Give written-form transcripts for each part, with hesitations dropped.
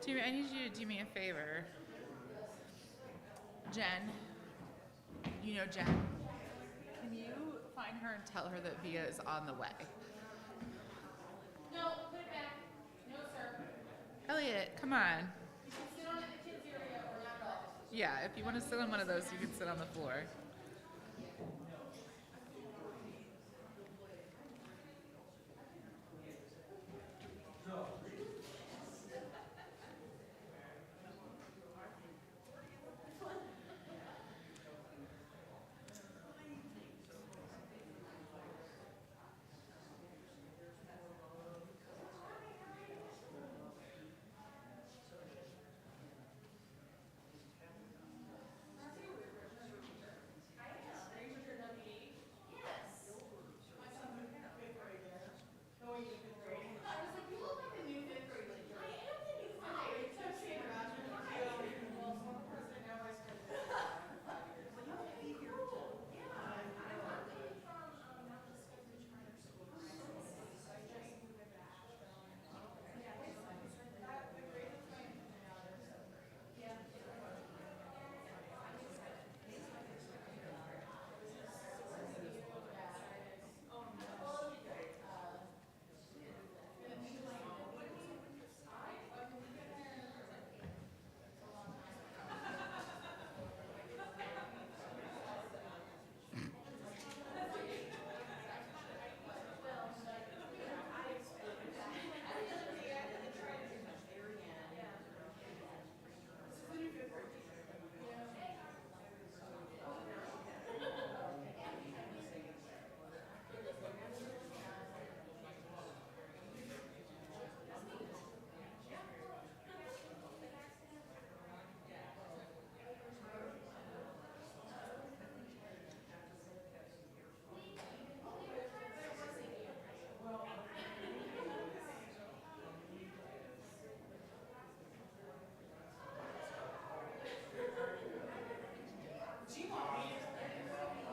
I need you to do me a favor. Jen, you know Jen? Can you find her and tell her that Via is on the way? No, put it back. No, sir. Elliot, come on. You can sit on it in the kids' area or not at all. Yeah, if you want to sit on one of those, you can sit on the floor.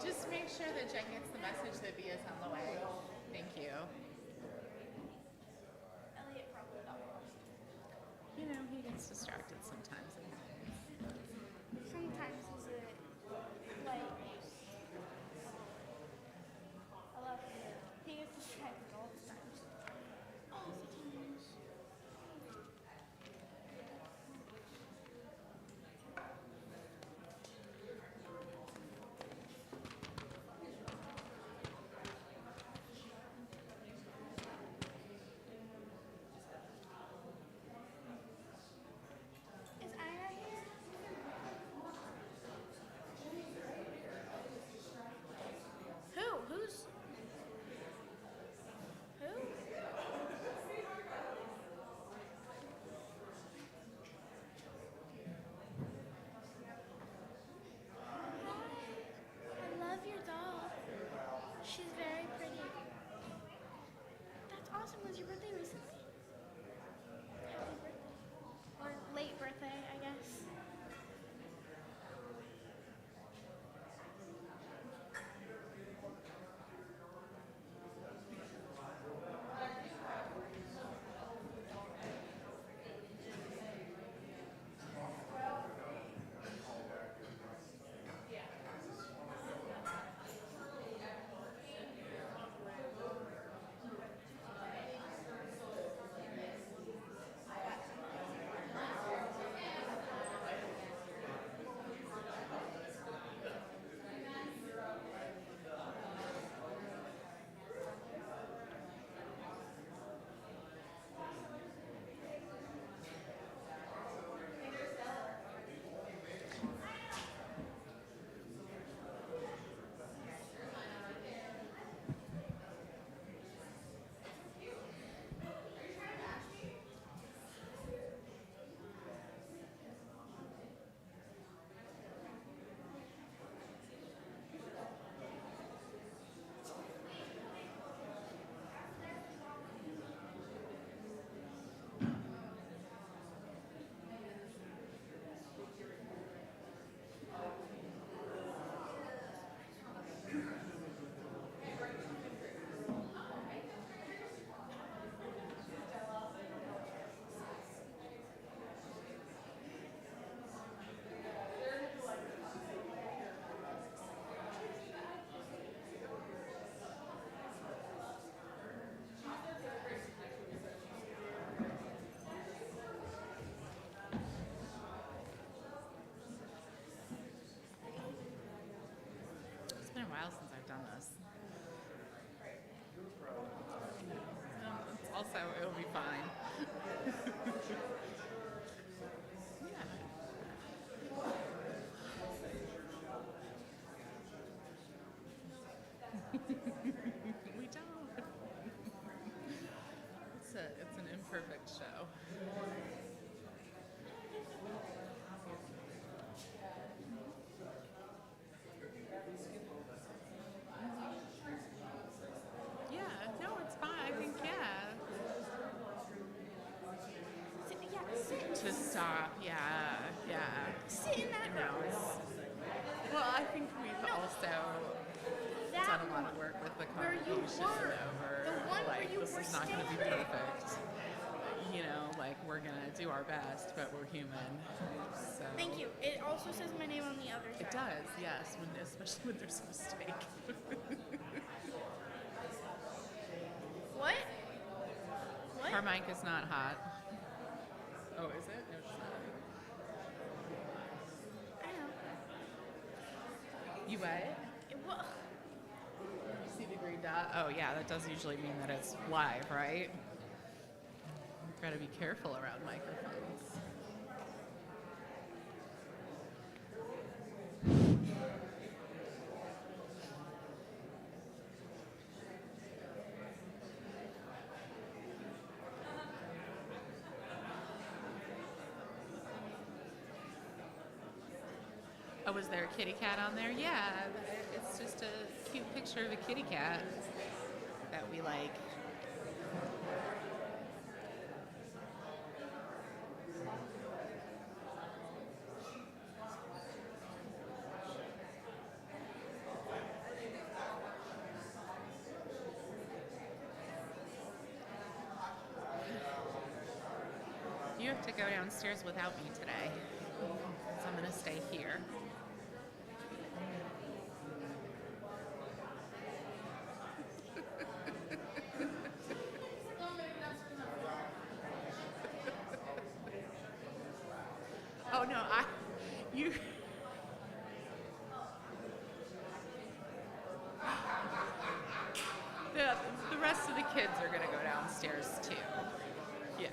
Just make sure that Jen gets the message that Via's on the way. Thank you. Elliot probably got lost. You know, he gets distracted sometimes. Sometimes is it like I love it. He gets distracted all the time. All the times. Is also it'll be fine. Yeah. We don't. It's an imperfect show. Yeah, no, it's fine. I think, yeah. To stop, yeah. Sit in that No, row. well, I think we've also That done a lot of one. work with the Where you congregation were. over, The one where like, you this were is not going to be standing. perfect. You know, like, we're going to do our best, but we're human. So Thank you. It also says my name on the other side. It does, yes, especially when there's a mistake. What? What? Our mic is not hot. Oh, is it? No, it's not. I know. You what? Well, You see the green dot? Oh, yeah, that does usually mean that it's live, right? You've got to be careful around microphones. Oh, was there a kitty cat on there? Yeah, it's just a cute picture of a kitty cat that we like. You have to go downstairs without me today, so I'm going to stay here. Oh no, you. The rest of the kids are gonna go downstairs too. Yeah.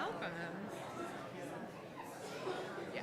welcome. Yeah.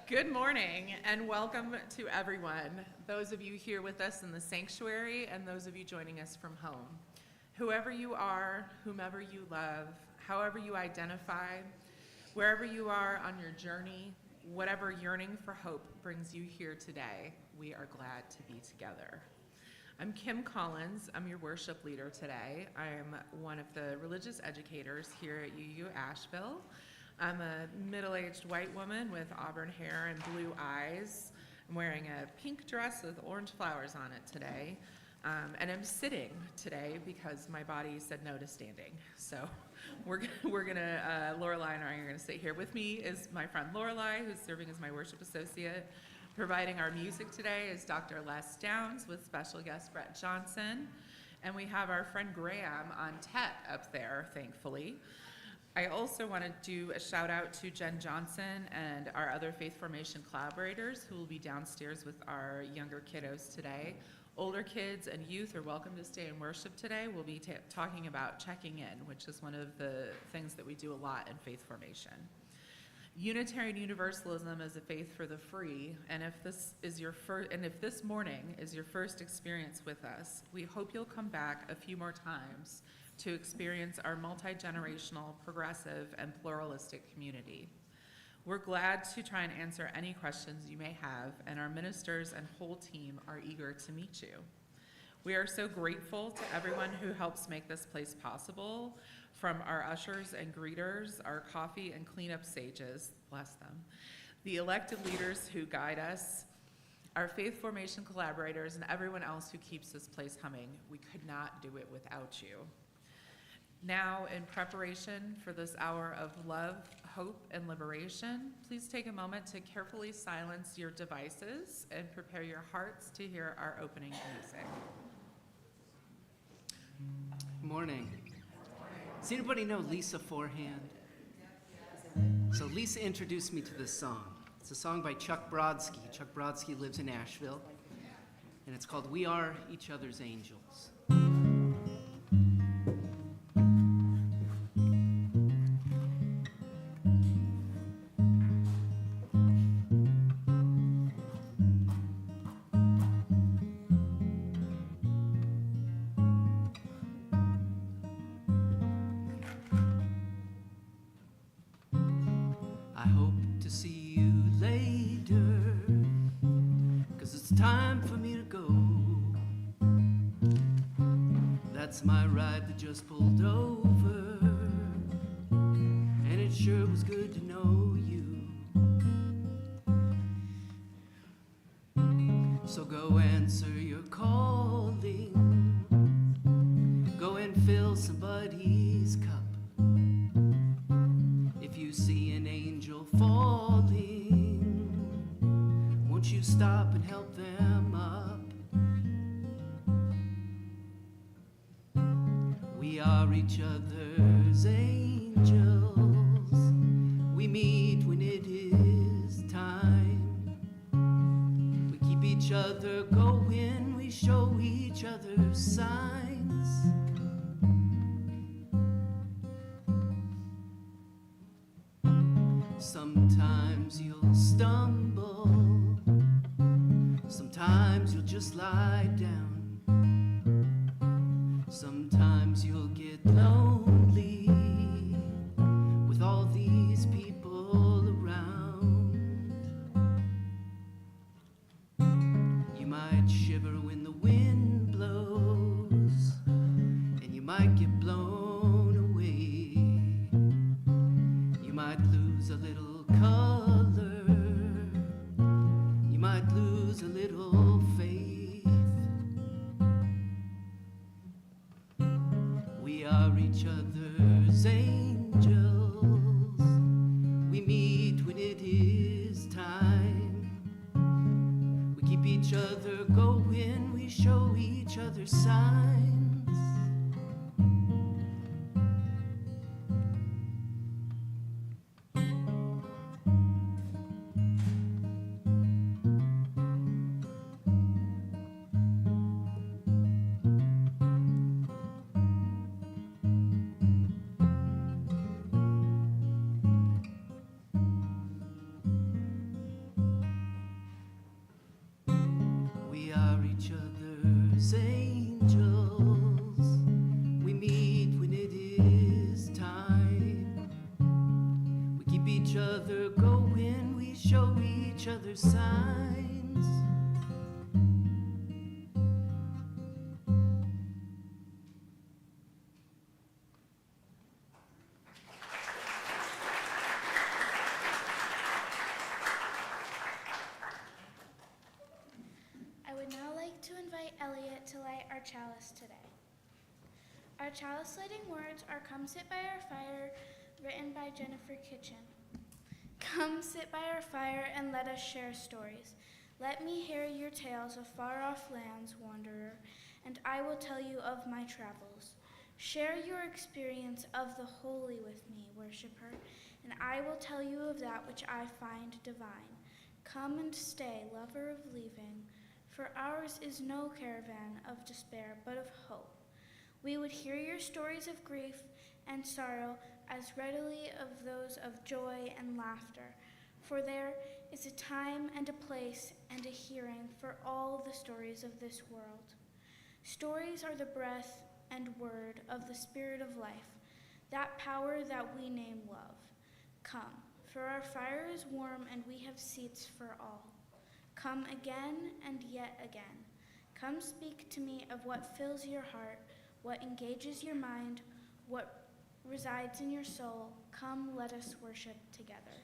Good morning and welcome to everyone, those of you here with us in the sanctuary and those of you joining us from home. Whoever you are, whomever you love, however you identify, wherever you are on your journey, whatever yearning for hope brings you here today, we are glad to be together. I'm Kim Collins. I'm your worship leader today. I'm one of the religious educators here at UU Asheville. I'm a middle-aged white woman with auburn hair and blue eyes. I'm wearing a pink dress with orange flowers on it today. And I'm sitting today because my body said no to standing. So Lorelei and I are gonna sit here. With me is my friend Lorelei, who's serving as my worship associate. Providing our music today is Dr. Les Downs with special guest Brett Johnson. And we have our friend Graham on TET up there, thankfully. I also want to do a shout out to Jen Johnson and our other Faith Formation collaborators who will be downstairs with our younger kiddos today. Older kids and youth are welcome to stay and worship today. We'll be talking about checking in, which is one of the things that we do a lot in Faith Formation. Unitarian Universalism is a faith for the free, and if this morning is your first experience with us, we hope you'll come back a few more times to experience our multi-generational, progressive, and pluralistic community. We're glad to try and answer any questions you may have, and our ministers and whole team are eager to meet you. We are so grateful to everyone who helps make this place possible, from our ushers and greeters, our coffee and cleanup sages, bless them, the elected leaders who guide us, our Faith Formation collaborators, and everyone else who keeps this place humming. We could not do it without you. Now, in preparation for this hour of love, hope, and liberation, please take a moment to carefully silence your devices and prepare your hearts to hear our opening music. Morning. Does anybody know Lisa Forehand? So Lisa introduced me to this song. It's a song by Chuck Brodsky. Chuck Brodsky lives in Asheville, and it's called We Are Each Other's Angels. I hope to see you later, 'cause it's time for me to go. That's my ride that just pulled over, and it sure was good to know you. So go answer your calling, go and fill somebody's cup. If you see an angel falling, won't you stop and help them up? We are each other's angels. We meet when it is time. We keep each other going. We show each other signs. Sometimes you'll stumble, sometimes you'll just lie down, sometimes you'll get lonely with all these people around. You might shiver when the wind blows, and you might get blown away. You might lose a little color, you might lose a little faith. We are each other's angels. We meet other signs. We are each other's angels. We meet when it is time. We keep each other going. We show each other signs. I would now like to invite Elliot to light our chalice today. Our chalice lighting words are "Come sit by our fire," written by Jennifer Kitchen. Come sit by our fire and let us share stories. Let me hear your tales of far-off lands, wanderer, and I will tell you of my travels. Share your experience of the holy with me, worshiper, and I will tell you of that which I find divine. Come and stay, lover of leaving, for ours is no caravan of despair, but of hope. We would hear your stories of grief and sorrow as readily of those of joy and laughter, for there is a time and a place and a hearing for all the stories of this world. Stories are the breath and word of the spirit of life, that power that we name love. Come, for our fire is warm and we have seats for all. Come again and yet again. Come speak to me of what fills your heart, what engages your mind, what resides in your soul. Come, let us worship together.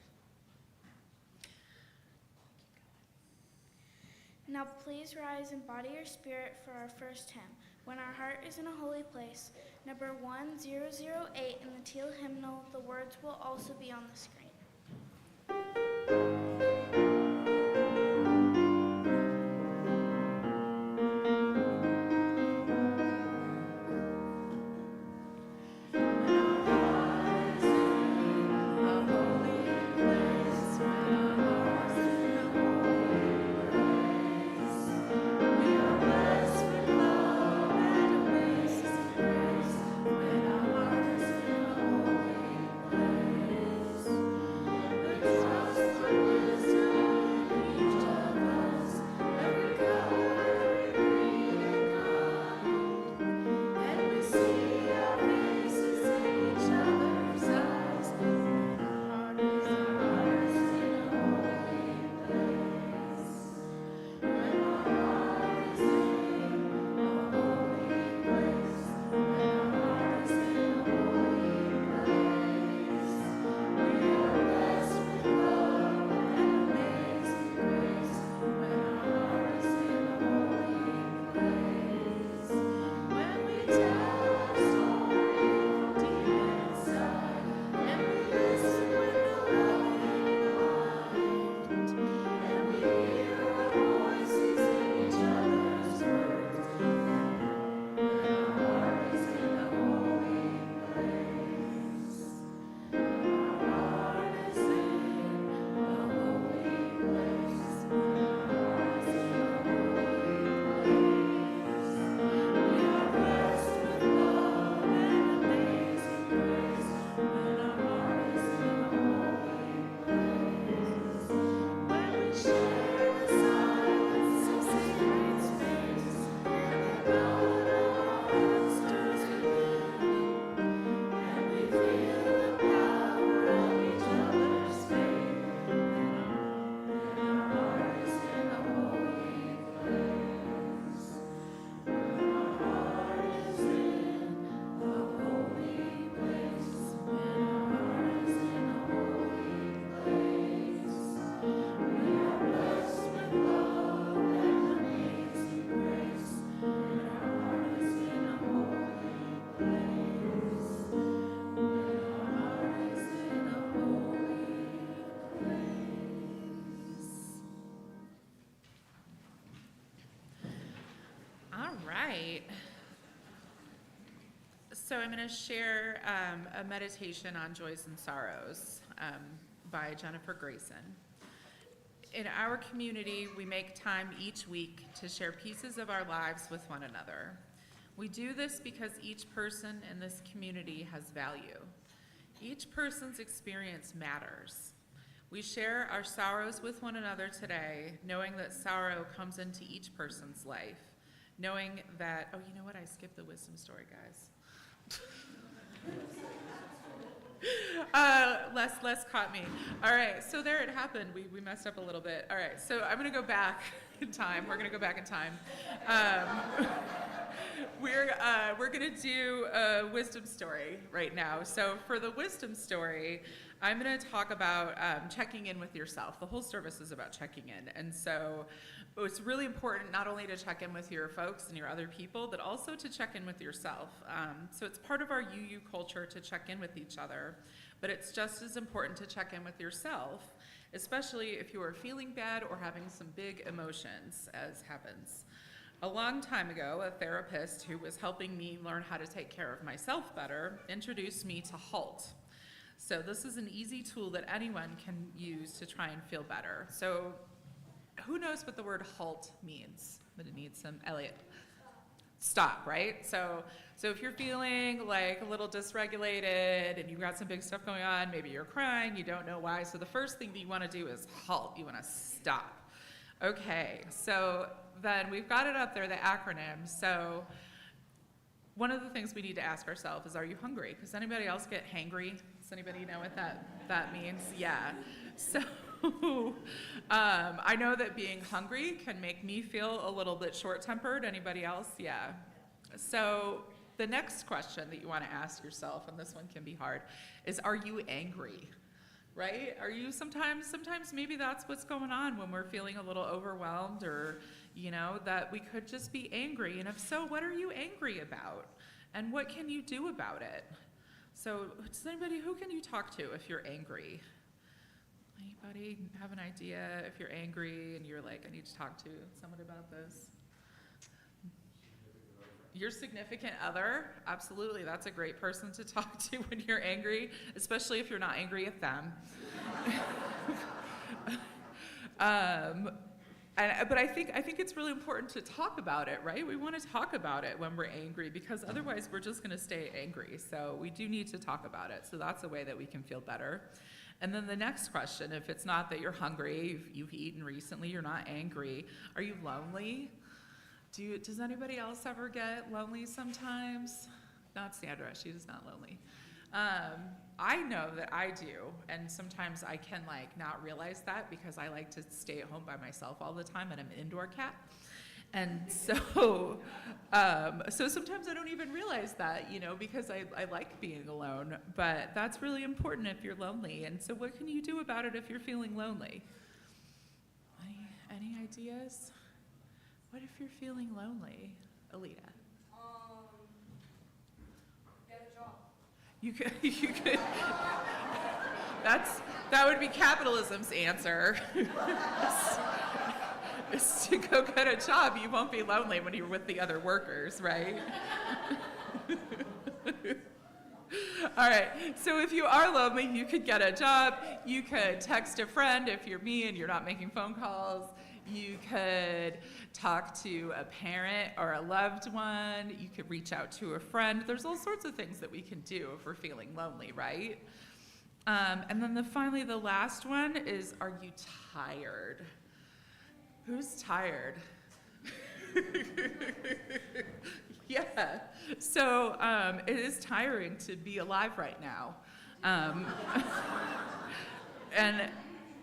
Now please rise in body or spirit for our first hymn, When Our Heart is in a Holy Place, number 1008 in the teal hymnal. The words will also be on the screen. So I'm going to share a meditation on joys and sorrows by Jennifer Grayson. In our community, we make time each week to share pieces of our lives with one another. We do this because each person in this community has value. Each person's experience matters. We share our sorrows with one another today, knowing that sorrow comes into each person's life. Knowing that, oh, you know what? I skipped the wisdom story, guys. Les caught me. All right, so there it happened. We messed up a little bit. All right, so I'm going to go back in time. We're going to go back in time. We're going to do a wisdom story right now. So for the wisdom story, I'm going to talk about checking in with yourself. The whole service is about checking in. And so it's really important not only to check in with your folks and your other people, but also to check in with yourself. So it's part of our UU culture to check in with each other, but it's just as important to check in with yourself, especially if you are feeling bad or having some big emotions, as happens. A long time ago, a therapist who was helping me learn how to take care of myself better introduced me to HALT. So this is an easy tool that anyone can use to try and feel better. So who knows what the word HALT means? But it needs some, Elliot. Stop, right? So if you're feeling like a little dysregulated and you've got some big stuff going on, maybe you're crying, you don't know why, so the first thing that you want to do is HALT. You want to stop. Okay, so then we've got it up there, the acronym. So one of the things we need to ask ourselves is, are you hungry? Does anybody else get hangry? Does anybody know what that means? Yeah. So I know that being hungry can make me feel a little bit short-tempered. Anybody else? Yeah. So the next question that you want to ask yourself, and this one can be hard, is, are you angry? Right? Are you sometimes maybe that's what's going on when we're feeling a little overwhelmed, or, that we could just be angry. And if so, what are you angry about? And what can you do about it? So who can you talk to if you're angry? Anybody have an idea if you're angry and you're like, I need to talk to someone about this? Your significant other, absolutely, that's a great person to talk to when you're angry, especially if you're not angry at them. But I think it's really important to talk about it, right? We want to talk about it when we're angry, because otherwise we're just going to stay angry. So we do need to talk about it. So that's a way that we can feel better. And then the next question, if it's not that you're hungry, you've eaten recently, you're not angry, are you lonely? Does anybody else ever get lonely sometimes? Not Sandra, she is not lonely. I know that I do, and sometimes I can not realize that because I like to stay at home by myself all the time, and I'm an indoor cat. And so sometimes I don't even realize that, because I like being alone. But that's really important if you're lonely. And so what can you do about it if you're feeling lonely? Any ideas? What if you're feeling lonely, Alita? Get a job. You could. That would be capitalism's answer. Is to go get a job. You won't be lonely when you're with the other workers, right? All right, so if you are lonely, you could get a job. You could text a friend if you're me and you're not making phone calls. You could talk to a parent or a loved one. You could reach out to a friend. There's all sorts of things that we can do if we're feeling lonely, right? And then finally, the last one is, are you tired? Who's tired? Yeah. So it is tiring to be alive right now. And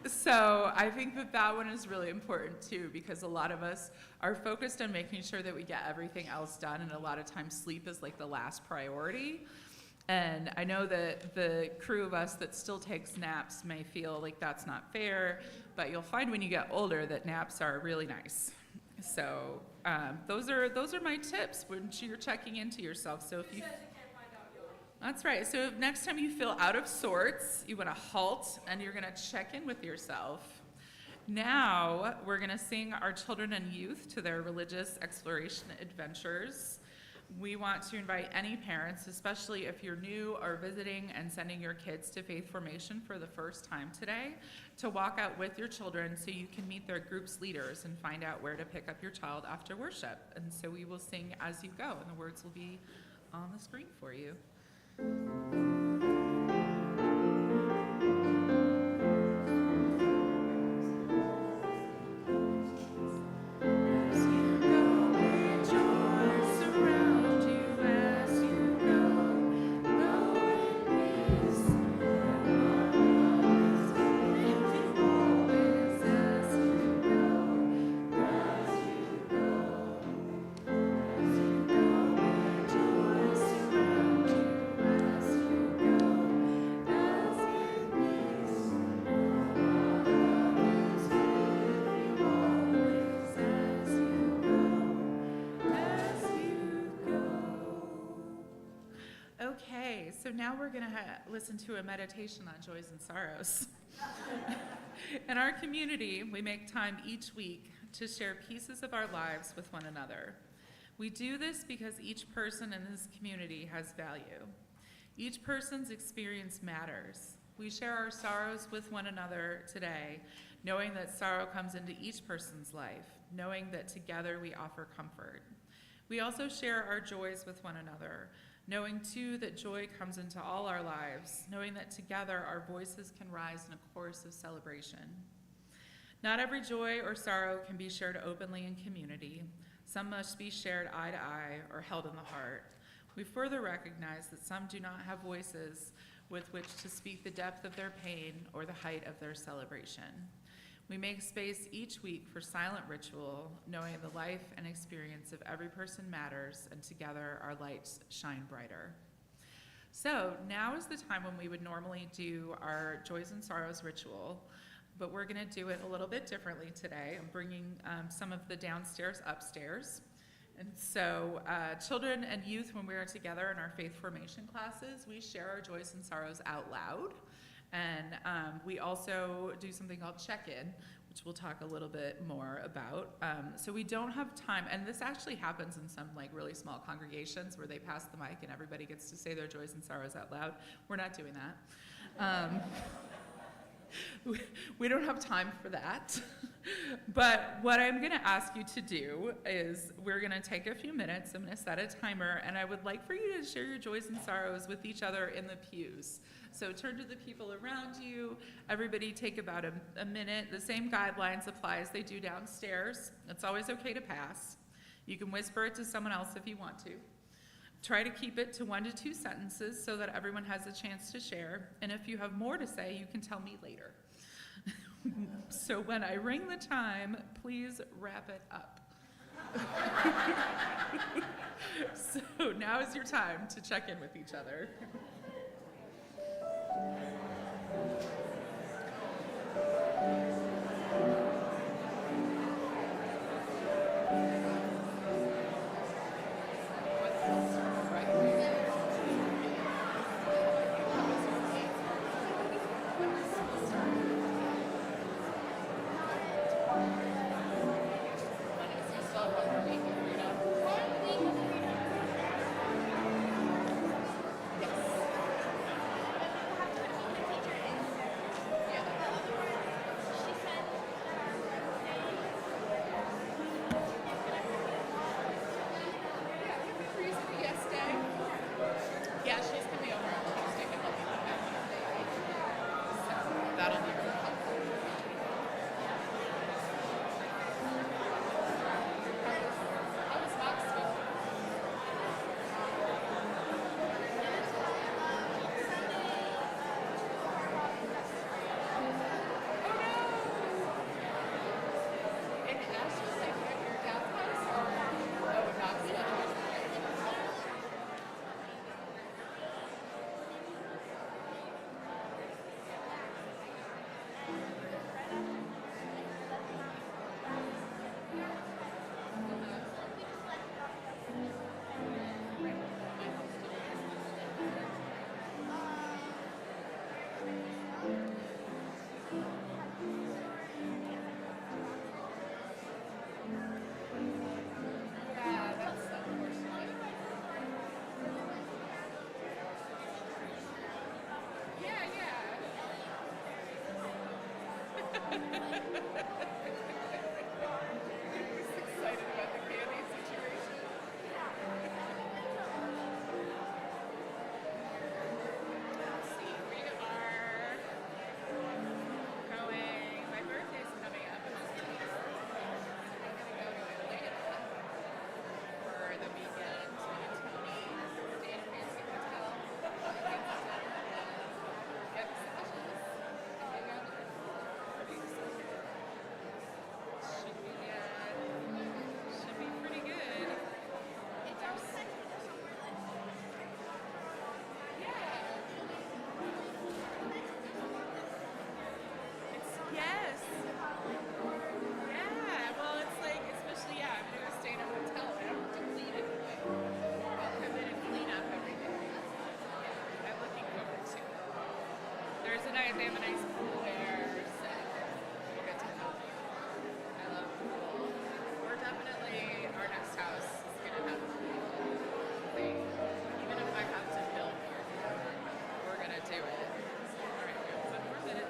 so I think that one is really important too, because a lot of us are focused on making sure that we get everything else done, and a lot of times sleep is the last priority. And I know that the crew of us that still takes naps may feel like that's not fair, but you'll find when you get older that naps are really nice. So those are my tips when you're checking into yourself. So if you That's right. So if next time you feel out of sorts, you want to halt and you're going to check in with yourself. Now we're going to sing our children and youth to their religious exploration adventures We want to invite any parents, especially if you're new or visiting and sending your kids to faith formation for the first time today, to walk out with your children so you can meet their group's leaders and find out where to pick up your child after worship. And so we will sing as you go, and the words will be on the screen for you. Okay, so now we're going to listen to a meditation on joys and sorrows. In our community, we make time each week to share pieces of our lives with one another. We do this because each person in this community has value. Each person's experience matters. We share our sorrows with one another today, knowing that sorrow comes into each person's life, knowing that together we offer comfort. We also share our joys with one another, knowing too that joy comes into all our lives, knowing that together our voices can rise in a chorus of celebration. Not every joy or sorrow can be shared openly in community. Some must be shared eye to eye or held in the heart. We further recognize that some do not have voices with which to speak the depth of their pain or the height of their celebration. We make space each week for silent ritual, knowing the life and experience of every person matters, and together our lights shine brighter. So now is the time when we would normally do our joys and sorrows ritual, but we're going to do it a little bit differently today. I'm bringing some of the downstairs upstairs. And so children and youth, when we are together in our faith formation classes, we share our joys and sorrows out loud. And we also do something called check-in, which we'll talk a little bit more about. So we don't have time, and this actually happens in some like really small congregations where they pass the mic and everybody gets to say their joys and sorrows out loud. We're not doing that. We don't have time for that. But what I'm going to ask you to do is we're going to take a few minutes. I'm going to set a timer, and I would like for you to share your joys and sorrows with each other in the pews. So turn to the people around you. Everybody take about a minute. The same guidelines apply as they do downstairs. It's always okay to pass. You can whisper it to someone else if you want to. Try to keep it to 1 to 2 sentences so that everyone has a chance to share. And if you have more to say, you can tell me later. So when I ring the chime, please wrap it up. So now is your time to check in with each other. Excited about the candy situation. Let's see, we are going, my birthday's coming up in a few weeks. I'm gonna go to Atlanta for the weekend. Me and Tony stay in a fancy hotel, get some dinner, and get massages, and hang out at the pretty excited. Should be pretty good. It's all second somewhere like Yeah. It's yes. Yeah. Well, it's like especially I'm gonna stay in a hotel. I don't have to clean anything. I'll come in and clean up every day. Yeah, I'm looking forward to it. Thursday night they have a nice pool there, so we'll get to help you. I love pool. We're definitely our next house is gonna have a pool thing. Even if I have to build more, we're gonna do it. All right, we have one more minute.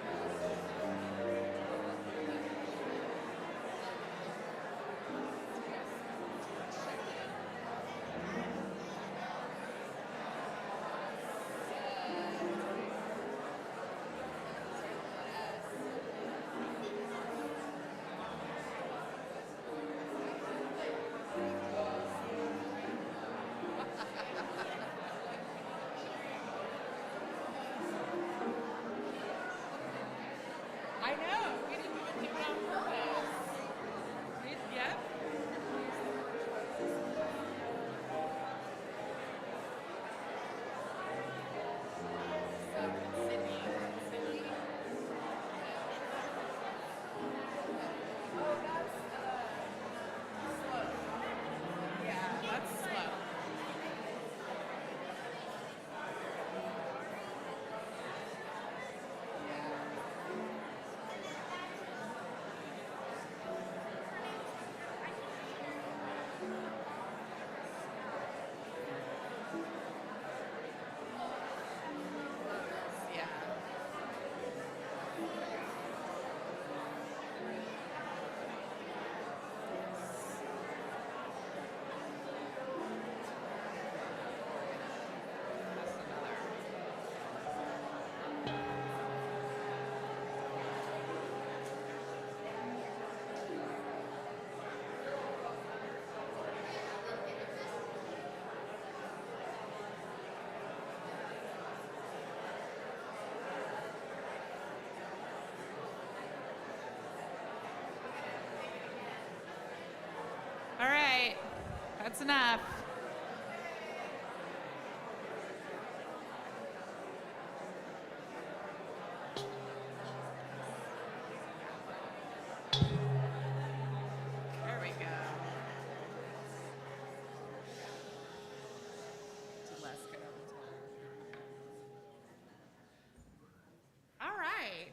I know. We didn't even do it on purpose. Yep. So, Sydney. Sydney. Oh, that's slow. Yeah, that's slow. Yeah. That's another. All right, that's enough. There we go. Did Les get over to her? All right.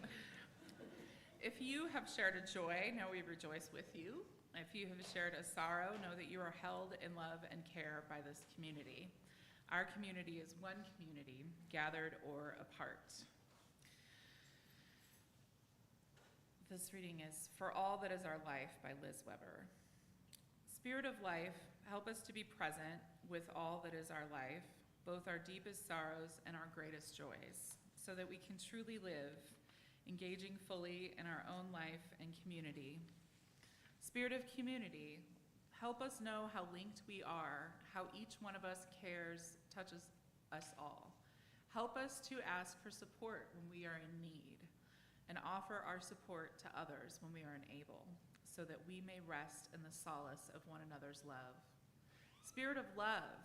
If you have shared a joy, know we rejoice with you. If you have shared a sorrow, know that you are held in love and care by this community. Our community is one community, gathered or apart. This reading is For All That Is Our Life by Liz Weber. Spirit of life, help us to be present with all that is our life, both our deepest sorrows and our greatest joys, so that we can truly live, engaging fully in our own life and community. Spirit of community, help us know how linked we are, how each one of us cares, touches us all. Help us to ask for support when we are in need, and offer our support to others when we are unable, so that we may rest in the solace of one another's love. Spirit of love,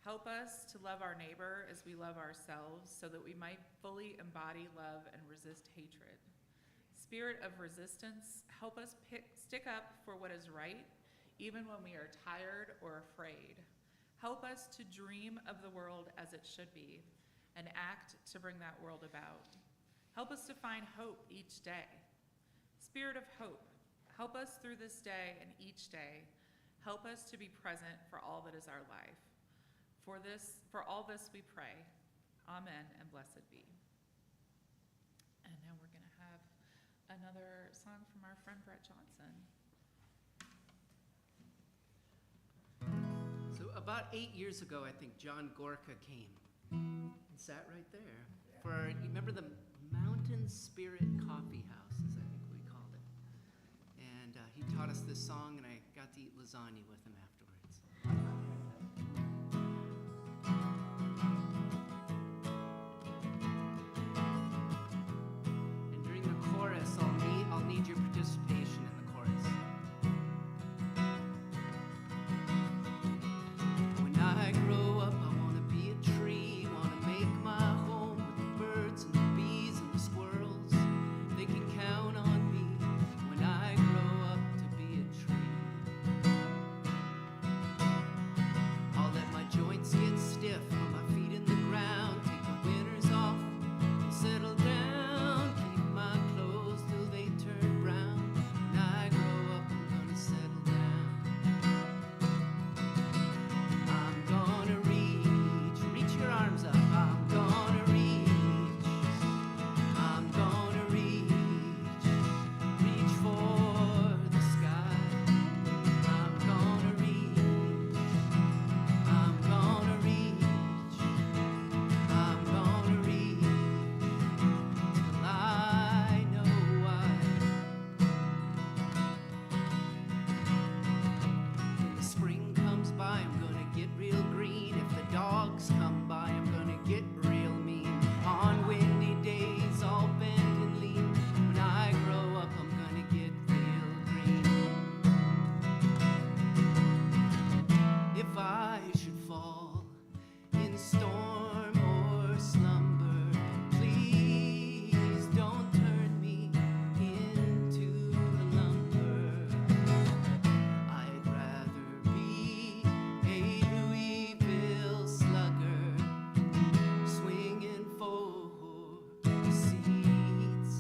help us to love our neighbor as we love ourselves, so that we might fully embody love and resist hatred. Spirit of resistance, help us stick up for what is right, even when we are tired or afraid. Help us to dream of the world as it should be, and act to bring that world about. Help us to find hope each day. Spirit of hope, help us through this day and each day. Help us to be present for all that is our life. For all this we pray. Amen and blessed be. And now we're going to have another favorite song from our friend Brett Johnson. So about 8 years ago, I think John Gorka came and sat right there for, you remember the Mountain Spirit Coffee House, is I think we called it. And he taught us this song, and I got to eat lasagna with him afterwards. And during the chorus, I'll need your participation in the chorus. When I grow up, I want to be a tree, want to make my home with the birds and the bees and the squirrels. They can count on me when I grow up to be a tree. I'll let my joints get stiff, put my feet in the ground, take the winters off and settle down, keep my clothes till they turn brown. When I grow up, I'm gonna settle down. I'm gonna reach your arms up. I'm gonna reach for the sky. I'm gonna reach till I know why. When the spring comes by, I'm gonna get real green. If the dogs come by, I'm gonna get real mean. On windy days, all bent and lean. When I grow up, I'm gonna get real green. If I should fall in storm or slumber, please don't turn me into lumber. I'd rather be a Louisville slugger, swinging for the seats.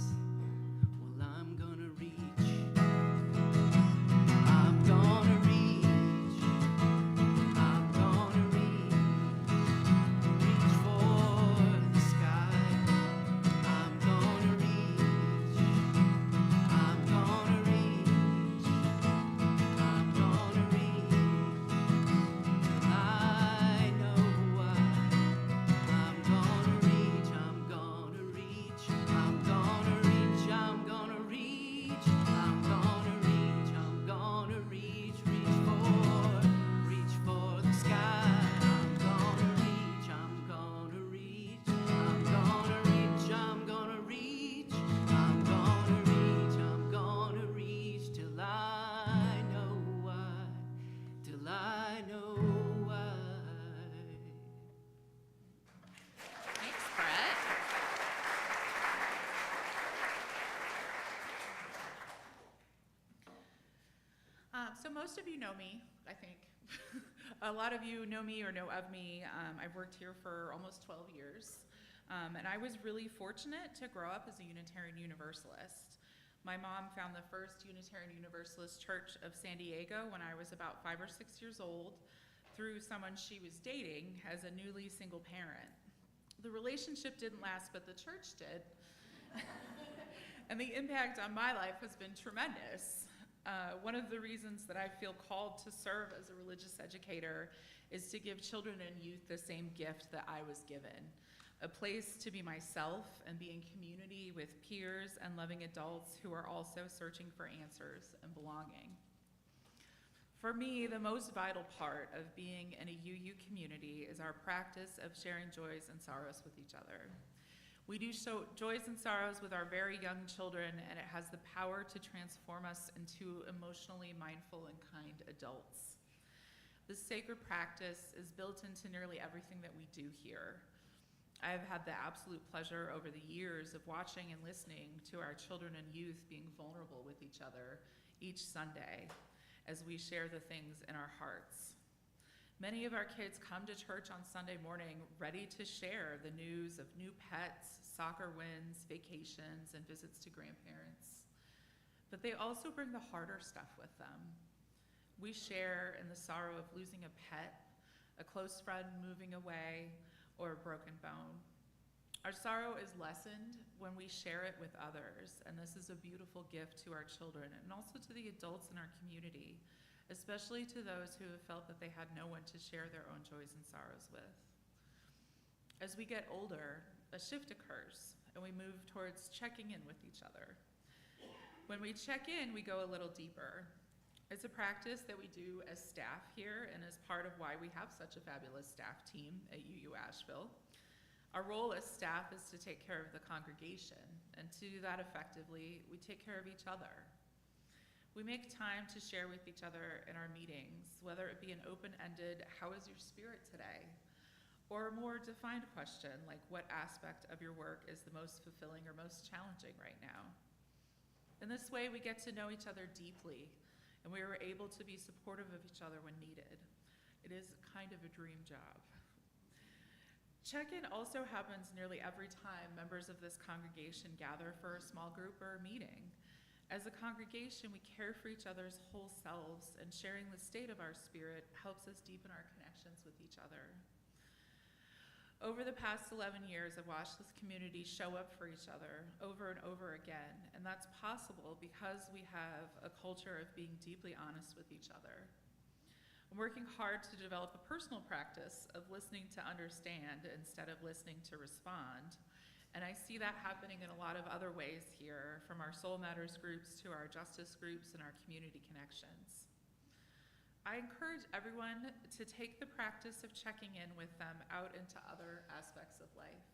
Well, I'm gonna reach. I'm gonna reach. I'm gonna reach for the sky. I'm gonna reach. I'm gonna reach. I'm gonna reach till I know why. I'm gonna reach. I'm gonna reach. I'm gonna reach. I'm gonna reach. I'm gonna reach. I'm gonna reach. Reach for the sky. I'm gonna reach. I'm gonna reach. I'm gonna reach. I'm gonna reach. I'm gonna reach. I'm gonna reach till I know why. Till I know why. Thanks, Brett. So most of you know me, I think. A lot of you know me or know of me. I've worked here for almost 12 years. And I was really fortunate to grow up as a Unitarian Universalist. My mom found the first Unitarian Universalist church of San Diego when I was about 5 or 6 years old through someone she was dating as a newly single parent. The relationship didn't last, but the church did. And the impact on my life has been tremendous. One of the reasons that I feel called to serve as a religious educator is to give children and youth the same gift that I was given, a place to be myself and be in community with peers and loving adults who are also searching for answers and belonging. For me, the most vital part of being in a UU community is our practice of sharing joys and sorrows with each other. We do show joys and sorrows with our very young children, and it has the power to transform us into emotionally mindful and kind adults. This sacred practice is built into nearly everything that we do here. I have had the absolute pleasure over the years of watching and listening to our children and youth being vulnerable with each other each Sunday as we share the things in our hearts. Many of our kids come to church on Sunday morning ready to share the news of new pets, soccer wins, vacations, and visits to grandparents. But they also bring the harder stuff with them. We share in the sorrow of losing a pet, a close friend moving away, or a broken bone. Our sorrow is lessened when we share it with others, and this is a beautiful gift to our children and also to the adults in our community, especially to those who have felt that they had no one to share their own joys and sorrows with. As we get older, a shift occurs, and we move towards checking in with each other. When we check in, we go a little deeper. It's a practice that we do as staff here and as part of why we have such a fabulous staff team at UU Asheville. Our role as staff is to take care of the congregation, and to do that effectively, we take care of each other. We make time to share with each other in our meetings, whether it be an open-ended, "How is your spirit today?" or a more defined question like, "What aspect of your work is the most fulfilling or most challenging right now?" In this way, we get to know each other deeply, and we are able to be supportive of each other when needed. It is kind of a dream job. Check-in also happens nearly every time members of this congregation gather for a small group or a meeting. As a congregation, we care for each other's whole selves, and sharing the state of our spirit helps us deepen our connections with each other. Over the past 11 years, I've watched this community show up for each other over and over again, and that's possible because we have a culture of being deeply honest with each other. I'm working hard to develop a personal practice of listening to understand instead of listening to respond. And I see that happening in a lot of other ways here, from our Soul Matters groups to our justice groups and our community connections. I encourage everyone to take the practice of checking in with them out into other aspects of life.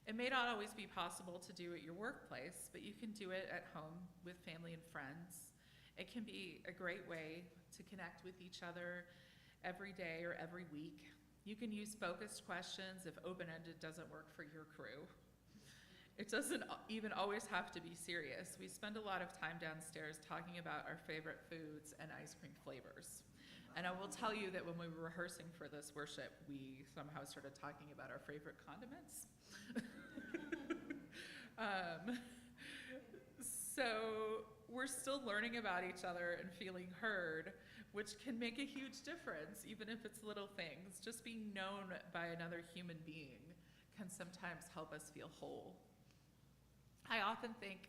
It may not always be possible to do at your workplace, but you can do it at home with family and friends. It can be a great way to connect with each other every day or every week. You can use focused questions if open-ended doesn't work for your crew. It doesn't even always have to be serious. We spend a lot of time downstairs talking about our favorite foods and ice cream flavors. And I will tell you that when we were rehearsing for this worship, we somehow started talking about our favorite condiments. So we're still learning about each other and feeling heard, which can make a huge difference, even if it's little things. Just being known by another human being can sometimes help us feel whole. I often think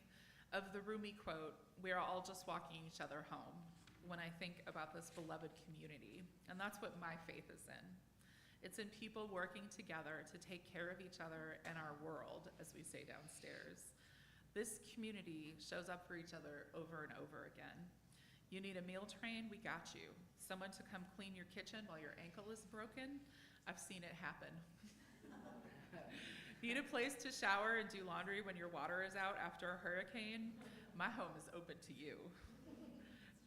of the Rumi quote, "We are all just walking each other home," when I think about this beloved community, and that's what my faith is in. It's in people working together to take care of each other and our world, as we say downstairs. This community shows up for each other over and over again. You need a meal train? We got you. Someone to come clean your kitchen while your ankle is broken? I've seen it happen. Need a place to shower and do laundry when your water is out after a hurricane? My home is open to you.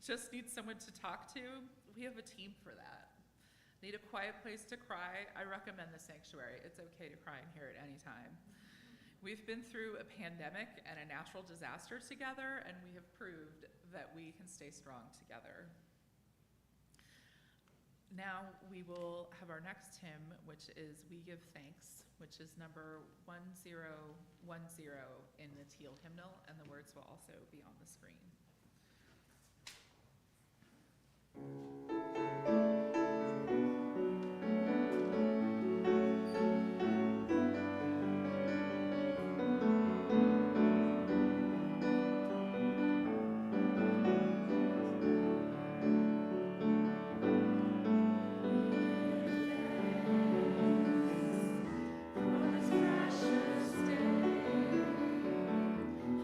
Just need someone to talk to? We have a team for that. Need a quiet place to cry? I recommend the sanctuary. It's okay to cry in here at any time. We've been through a pandemic and a natural disaster together, and we have proved that we can stay strong together. Now we will have our next hymn, which is "We Give Thanks," which is number 1010 in the teal hymnal, and the words will also be on the screen.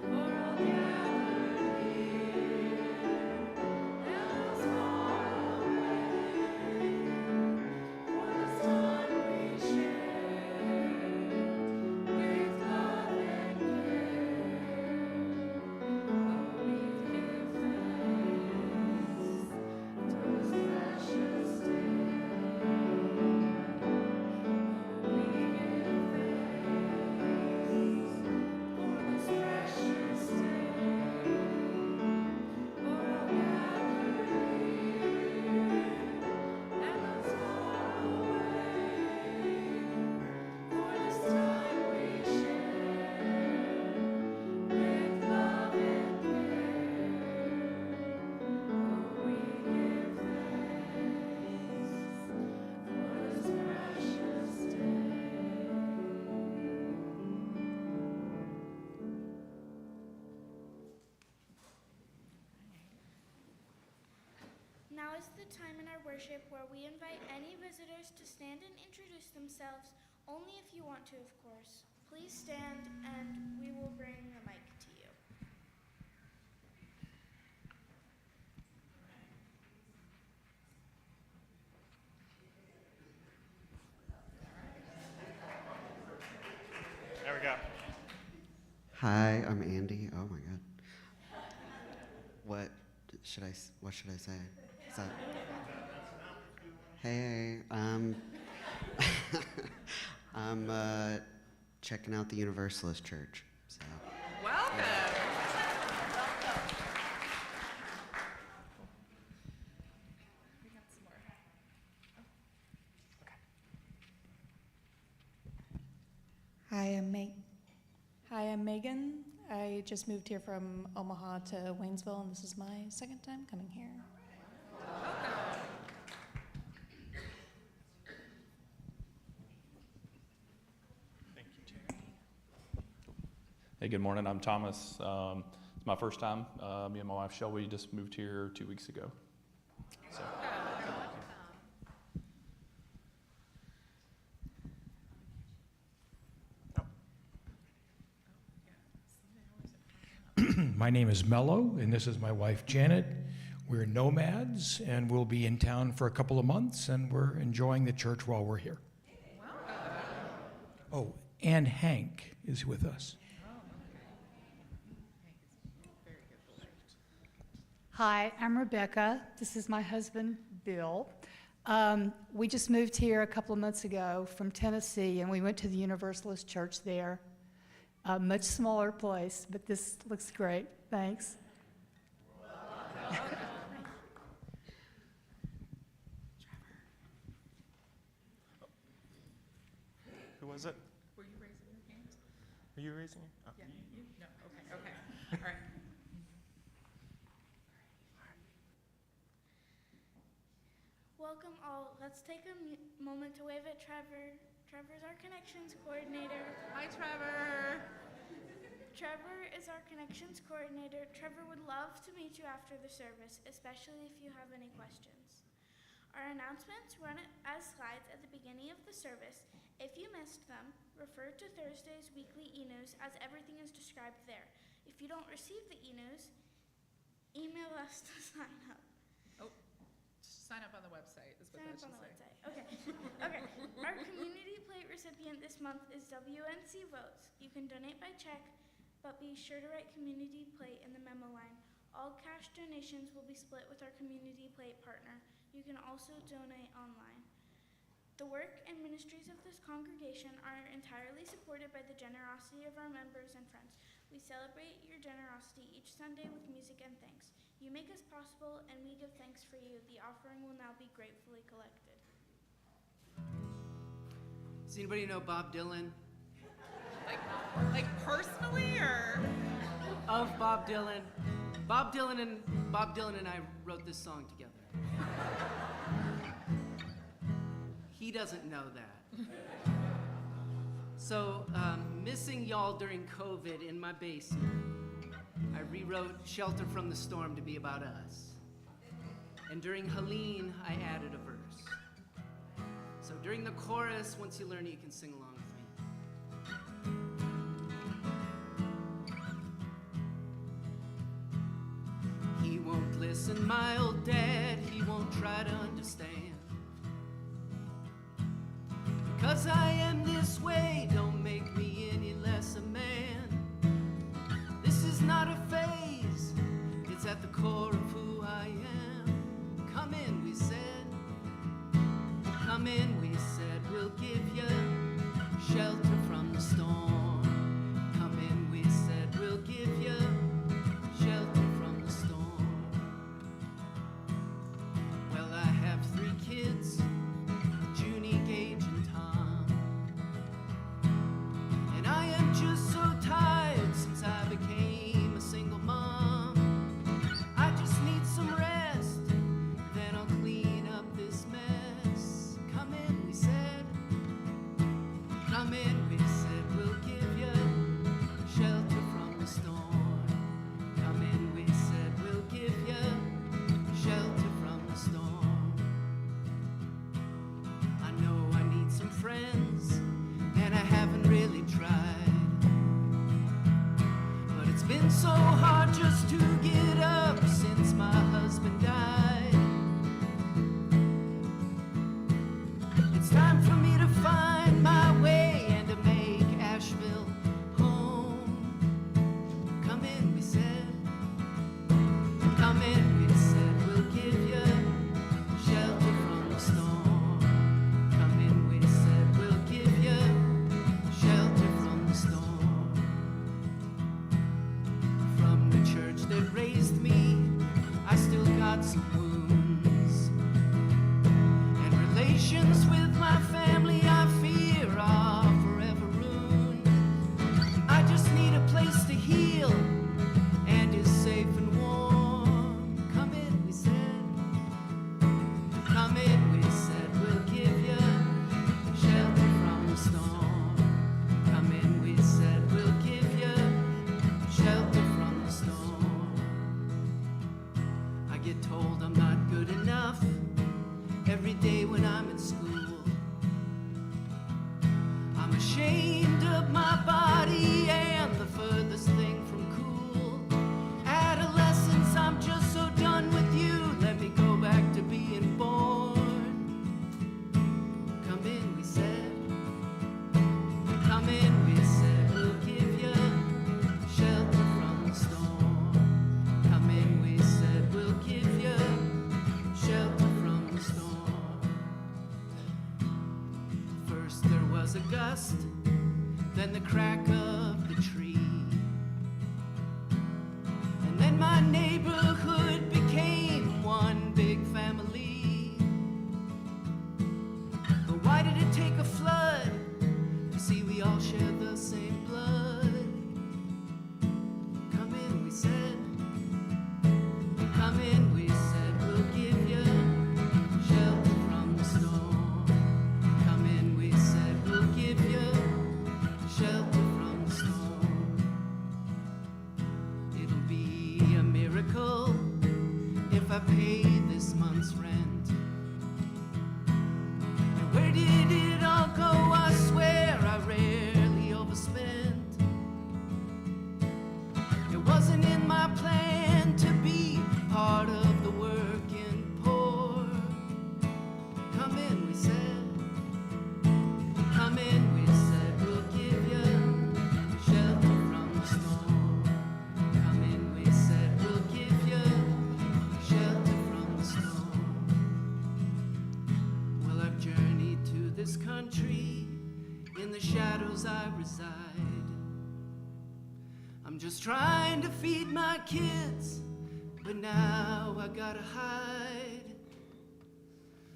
For all gathered here. is the time in our worship where we invite any visitors to stand and introduce themselves, only if you want to, of course. Please stand and we will bring the mic to you. There we go. Hi, I'm Andy. Oh my God. What should I say? Is that? Hey, I'm checking out the Universalist Church. So. Welcome. We got some more. Hi, I'm Megan. I just moved here from Omaha to Waynesville, and this is my second time coming here. Thank you, Terry. Hey, good morning. I'm Thomas. It's my first time. Me and my wife Shelby just moved here 2 weeks ago. So. My name is Mello, and this is my wife Janet. We're nomads, and we'll be in town for a couple of months, and we're enjoying the church while we're here. Oh, and Hank is with us. Hi, I'm Rebecca. This is my husband, Bill. We just moved here a couple of months ago from Tennessee, and we went to the Universalist Church there. A much smaller place, but this looks great. Thanks. Who was it? Were you raising your hand? Are you raising it? Oh. Yeah, you? No, okay. All right. Welcome all. Let's take a moment to wave at Trevor. Trevor's our Connections Coordinator. Hi, Trevor. Trevor is our Connections Coordinator. Trevor would love to meet you after the service, especially if you have any questions. Our announcements run as slides at the beginning of the service. If you missed them, refer to Thursday's weekly e-news as everything is described there. If you don't receive the e-news, email us to sign up. Sign up on the website is what Sign that up on should the say. website. Okay. Our community plate recipient this month is WNC Votes. You can donate by check, but be sure to write community plate in the memo line. All cash donations will be split with our community plate partner. You can also donate online. The work and ministries of this congregation are entirely supported by the generosity of our members and friends. We celebrate your generosity each Sunday with music and thanks. You make us possible, and we give thanks for you. The offering will now be gratefully collected. Does anybody know Bob Dylan? Like personally, or? Of Bob Dylan. Bob Dylan and I wrote this song together. He doesn't know that. So, missing y'all during COVID in my basement, I rewrote Shelter from the Storm to be about us. And during Helene, I added a verse. So during the chorus, once you learn it, you can sing along with me. He won't listen, my old dad, he won't try to understand. Because I am this way, don't make me any less a man. This is not a phase, it's at the core of who I am. Come in, we said. Come in, we said, we'll give you shelter from the storm. Come in, we said, we'll give you shelter from the storm. Well, I have 3 kids, Junie, Gage, and Tom. And I am just so tired since I became a single scars and wounds. And relations with my family I fear are forever ruined. I just need a place to heal and is safe and warm. Come in, we said. Come in, we said. We'll give you shelter from the storm. Come in, we said. We'll give you shelter from the storm. I get told I'm not good enough every day when I'm in school. I'm ashamed of my body and the furthest thing from cool. Adolescence, I'm just so done with you. Let me go back to being born. Come in, we said. Come in, we said. We'll give you shelter from the storm. Come in, we said. We'll give you shelter from the storm. First there was a gust, then the crack of the tree. And then my neighborhood became one big family. But why did it take a flood? You see, we all share the same blood. Come in, we said. Come in, we said. We'll give you shelter from the storm. Come in, we said. We'll give you shelter from the storm. It'll be a miracle if I pay this month's rent. And where did it all go? I swear I rarely overspent. It wasn't in my plan to be part of the working poor. Come in, we said. Come in, we said. We'll give you shelter from the storm. Come in, we said. We'll give you shelter from the storm. Well, I've journeyed to this country. In the shadows I reside. I'm just trying to feed my kids, but now I gotta hide.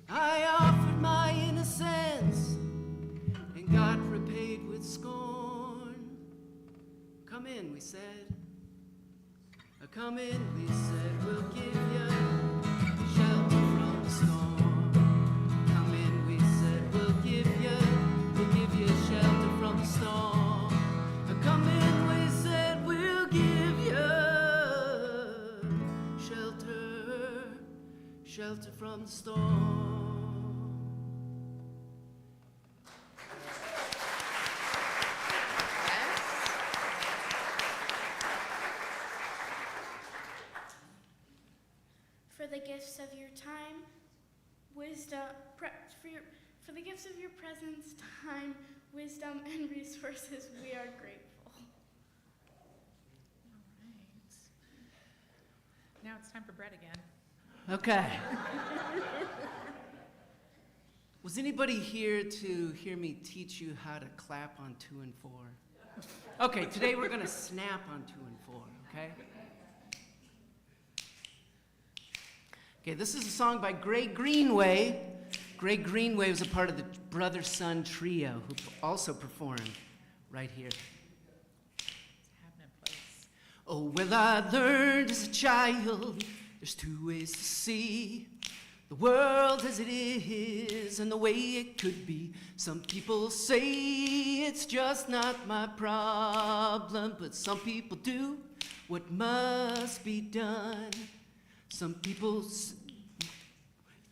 I offered my innocence and got repaid with scorn. Come in, we said. Come in, we said. We'll give you shelter from the storm. Come in, we said. We'll give you shelter from the storm. Come in, we said. We'll give you shelter from the storm. For the gifts of your time, wisdom, for the gifts of your presence, time, wisdom, and resources, we are grateful. All right. Now it's time for Brett again. Okay. Was anybody here to hear me teach you how to clap on 2 and 4? Okay, today we're gonna snap on 2 and 4, okay? Okay, this is a song by Greg Greenway. Greg Greenway was a part of the brother-son trio who also performed right here. It's happening, place. Oh, well, I learned as a child there's 2 ways to see the world as it is and the way it could be. Some people say it's just not my problem, but some people do what must be done. Some people,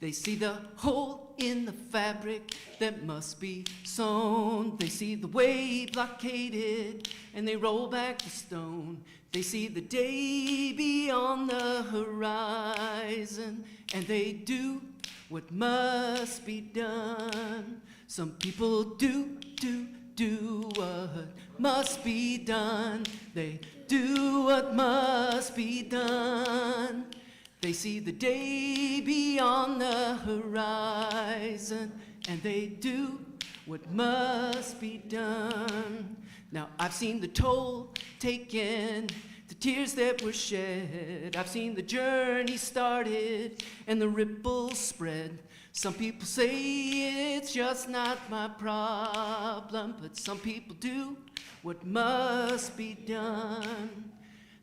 they see the hole in the fabric that must be sewn. They see the way blockaded and they roll back the stone. They see the day beyond the horizon and they do what must be done. Some people do what must be done. They do what must be done. They see the day beyond the horizon, and they do what must be done. Now, I've seen the toll taken, the tears that were shed. I've seen the journey started and the ripples spread. Some people say it's just not my problem, but some people do what must be done.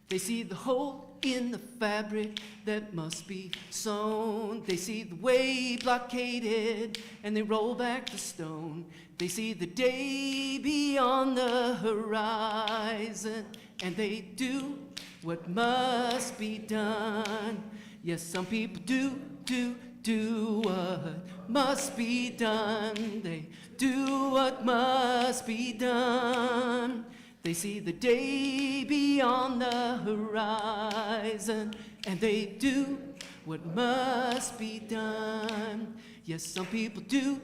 They see the hole in the fabric that must be sewn. They see the way blockaded and they roll back the stone. They see the day beyond the horizon and they do what must be done. Yes, some people do what must be done. They do what must be done. They see the day beyond the horizon, and they do what must be done. Yes, some people do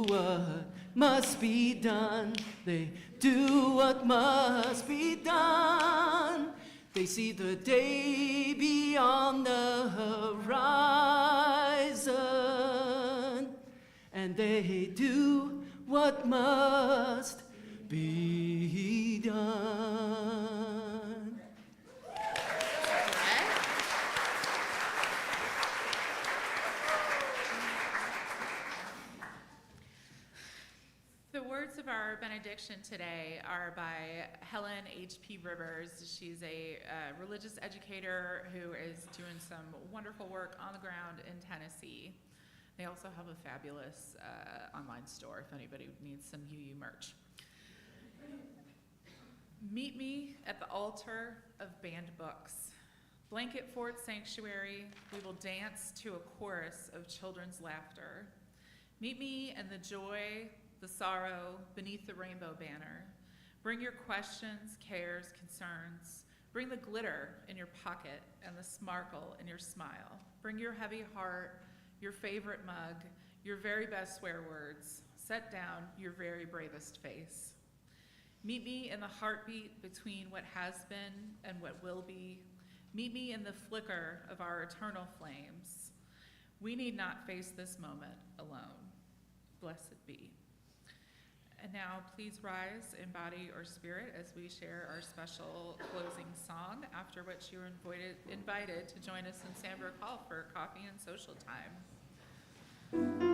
what must be done. They do what must be done. They see the day beyond the horizon, and they do what must be done. The words of our benediction today are by Helen H.P. Rivers. She's a religious educator who is doing some wonderful work on the ground in Tennessee. They also have a fabulous online store if anybody needs some UU merch. Meet me at the altar of banned books. Blanket fort sanctuary, we will dance to a chorus of children's laughter. Meet me in the joy, the sorrow, beneath the rainbow banner. Bring your questions, cares, concerns. Bring the glitter in your pocket and the sparkle in your smile. Bring your heavy heart, your favorite mug, your very best swear words. Set down your very bravest face. Meet me in the heartbeat between what has been and what will be. Meet me in the flicker of our eternal flames. We need not face this moment alone. Blessed be. And now please rise in body or spirit as we share our special closing song, after which you are invited to join us in Sandbrook Hall for coffee and social time.